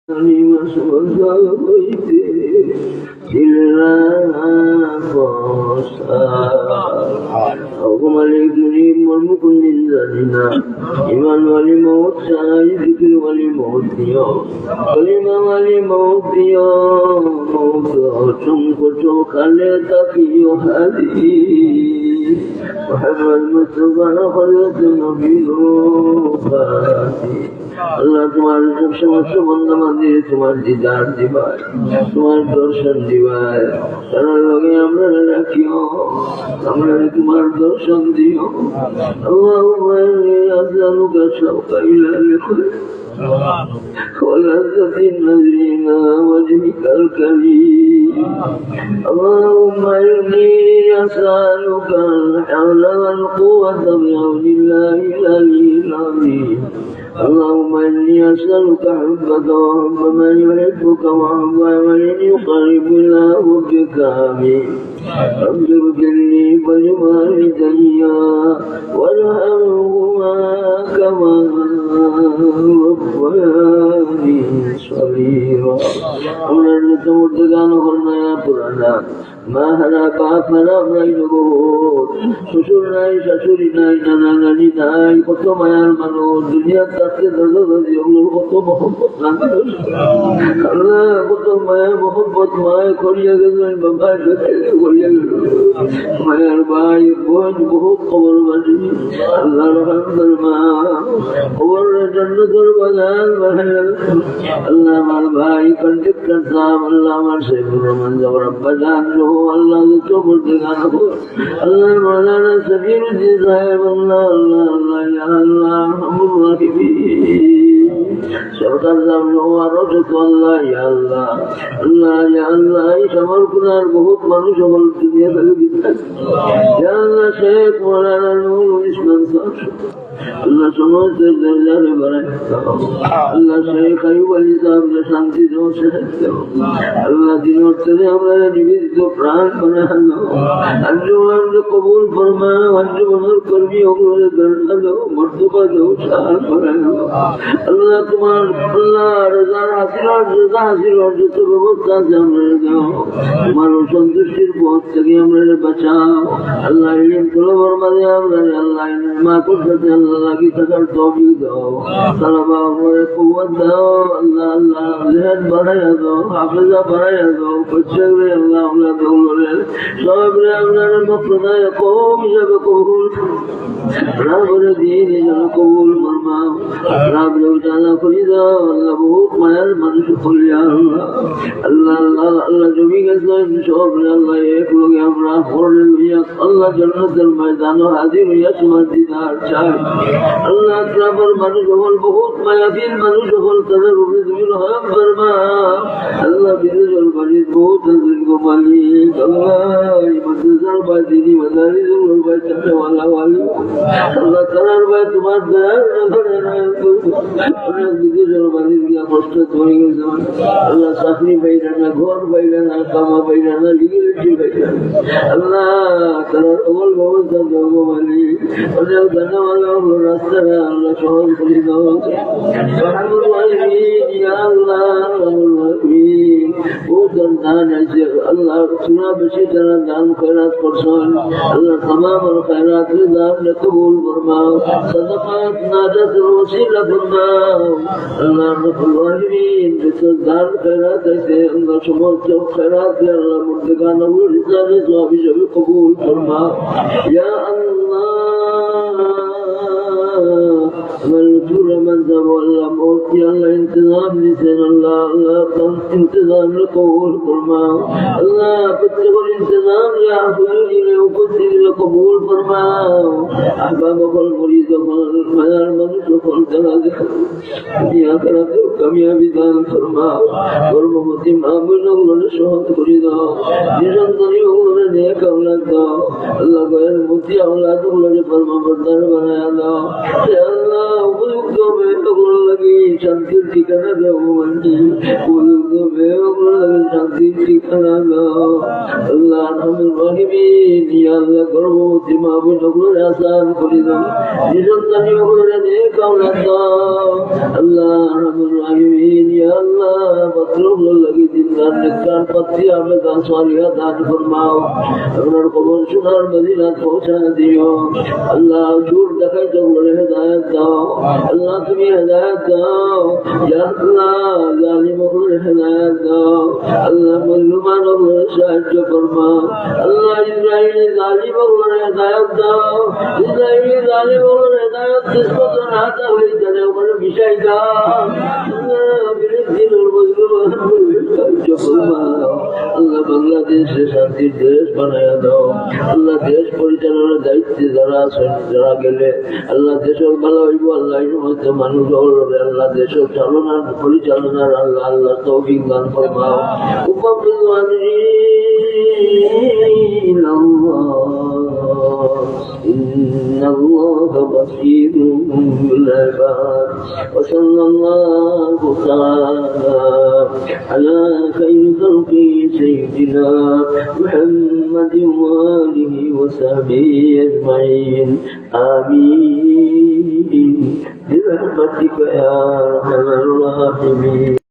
ইমান ওয়ালি মৌত চাই, জিকির ওয়ালি মৌত দিও, কলিমা ওয়ালি মৌত দিও, মৌত সংকট খালে তাকিও হাদি মোহাম্মদ মুস্তাফা হযরত নবী নূখাতি। আল্লাহ তোমার সমস্ত বন্ধা মন্দিরে তোমার দিদার দিবায়, তোমার দর্শন দিবায়, তার লগে আমরা রাখিও, আমরা তোমার দর্শন দিও। আল্লাহুম্মা ইন্নী আসআলুকা শাওকা ইলা লিকাইক ولذة النذر إلى وجهك الكريم. اللهم إني أسألك الحول والقوة بعون الله العلي العظيم. اللهم إني أسألك حبك وحب من يحبك وحب من يقرب إلى حبك. آمين. رب اغفر لي ولوالدي وارحمهما كما ربياني صغيرا. আমরা তোমার গান করনা পুরানা মা হারা বাপ হারা নাই নগর, শ্বশুর নাই, শাশুড়ি নাই, নানা নানি নাই, কত মায়ার মানুষ দুনিয়ার কাছে দাদা দাদি ওগুলোর কত মহব্বত আল্লাহ, কত মায়া মহব্বত মায় করিয়া গেল, বাবায় করিয়া গেল, মায়ার ভাই বোন বহুত খবর বাজি। আল্লাহ রহমতের মা খবর জান্নাতের বাগান বানায়। আল্লাহ আমার ভাই কন্ট্রাক্টর সাহেব, আল্লাহ আমার শেখুর রহমান জবর আব্বা জান আল্লাহ তো বলতে গান হো। আল্লাহ মৌলানা সফিউদ্দিন সাহেব, আল্লাহ আল্লাহ আল্লাহ ইয়া আল্লাহ আরহামুর রাহিমিন। সরকার আরো যত আল্লাহ ইয়া আল্লাহ আল্লাহ ইয়া আল্লাহ এই সমরপুরার বহুত মানুষ সকল দুনিয়া থেকে বিদ্যাস ইয়া আল্লাহ শেখ মৌলানা নুরুল ইসলাম সাহেব, আল্লাহ সমস্ত দরজারে বাড়ায় আল্লাহ শেখ আইয়ুব আলী সাহেবকে শান্তি দেও, শেখ দেও আল্লাহ দিন অর্থে আমরা নিবেদিত প্রাণ বানানো আঞ্জুমানকে কবুল ফরমা, আঞ্জুমানের কর্মী ওগুলোর দরজা দেও, মর্তবা দেও, সাহায্য বানানো আল্লাহ তোমার আল্লাহ রাজার রাজা হাসিল যত ব্যবস্থা আছে আমরা দেও, তোমার সন্তুষ্টির পথ থেকে আমরা বাঁচাও আল্লাহ। ইলম তলবর মাঝে আমরা আল্লাহ মাকুর সাথে আল্লাহ লাগি থাকার তৌফিক দাও, সালাবা করে কুওয়াত দাও আল্লাহ আল্লাহ, জেহাদ বাড়াইয়া দাও, হাফেজা বাড়াইয়া দাও, প্রত্যেকরে আল্লাহ আমরা দৌলরে সবরে আপনার মক্রদায় কৌম হিসাবে কবুল রাবরে দিন হিসাবে কবুল ফরমাও, রাবরে উজালা করি দাও আল্লাহ। বহুত মায়ার মানুষ করিয়া আল্লাহ আল্লাহ আল্লাহ আল্লাহ জমি গেছেন সবরে আল্লাহ এক লোকে আমরা হরে লইয়া আল্লাহ জান্নাতের ময়দান হাজির হইয়া তোমার দিদার চাই আল্লাহ। আপনার মানুষ হল বহুত মায়াবীর মানুষ হল, তাদের উপরে তুমি রহম করবা আল্লাহ। বিদেশের বাড়ির বহুত মালিক আল্লাহ, মাদ্রাসার ভাই দিদি মাদারিসের ভাই চাকরিওয়ালা ভাই আল্লাহ, তারার ভাই তোমার বিদেশের বাড়ির গিয়া কষ্ট হয়ে গেছে আল্লাহ, চাকরি পাইরা না, ঘর পাইরা না, কামা পাইরা না, লিগেলিটি পাইরা আল্লাহ, তারার অবল ব্যবস্থা দেবো মালিক। অনেক জানাওয়ালা হলো রাস্তাটা আল্লাহ সহজ করে দেওয়া দান আছে আল্লাহ, সুরা বেশি যারা দান খয়রাত করছেন আল্লাহ তামাম খয়রাত দান কবুল ফরমাও, সাদাকাত নাজাতের ওসিলা ফরমাও আল্লাহ। রব্বুল আলামিন যত দান খয়রাত আছে আল্লাহ সমস্ত খয়রাত আল্লাহ মুর্দগানউল হিসাবে সওয়াব হিসাবে কবুল ফরমাও ইয়া আল্লাহ। मंजूर मंजर अल्लाह मोती अल्लाह इंतजाम निसन अल्लाह अल्लाह तुम इंतजाम कबूल फरमाओ अल्लाह, बच्चे को इंतजाम या हुजूरी ने उपस्थित कबूल फरमाओ। अहबाब को मुरीद को मयार मनुष्य को जला दे दिया करा दो, कामयाबी दान फरमाओ। गर्भवती मां बहनों को शोहद करी दो, निरंतरी उन्होंने नेक औलाद दो अल्लाह, गैर मोती औलाद को फरमा बरदार बनाया दो अल्लाह। उपयुक्त बेहतर लगी शांति ठिकाना दो बंदी, उपयुक्त बेहतर लगी शांति ठिकाना दो अल्लाह। हम रहीमीन या अल्लाह गर्भवती मां बहनों को आसान कर दो, निरंतरी उन्होंने नेक औलाद दो अल्लाह। हम रहीमीन या अल्लाह लोग लगी जिंदा निकाल पत्ती हमें दान स्वालिया दान फरमाओ अपना कबूल सुनार मदीना पहुंचा दियो अल्लाह झूठ दिखाई तो बोले हिदायत दाओ अल्लाह तुम्हें हिदायत दाओ या अल्लाह जालिमों को हिदायत दाओ अल्लाह मजलूमानों को साहाय्य फरमाओ अल्लाह इस्राएली जालिमों को हिदायत दाओ इस्राएली जालिमों को हिदायत जिसको तो नाता हुई चले ऊपर विषय का अल्लाह बांग्लादेश से शांति देश बनाया दो अल्लाह देश परिचालनाর দায়িত্বে যারা আছেন যারা গেলে আল্লাহ দেশের ভালো হইব আল্লাহ এর মধ্যে মানুষ হবে আল্লাহ দেশের চালনার পরিচালনার আল্লাহ আল্লাহ তৌফিক দান ফরমাও إن الله بصير بالعباد وصلى الله تعالى على خير خلقه سيدنا محمد وآله وصحبه أجمعين آمين برحمتك يا أرحم الراحمين.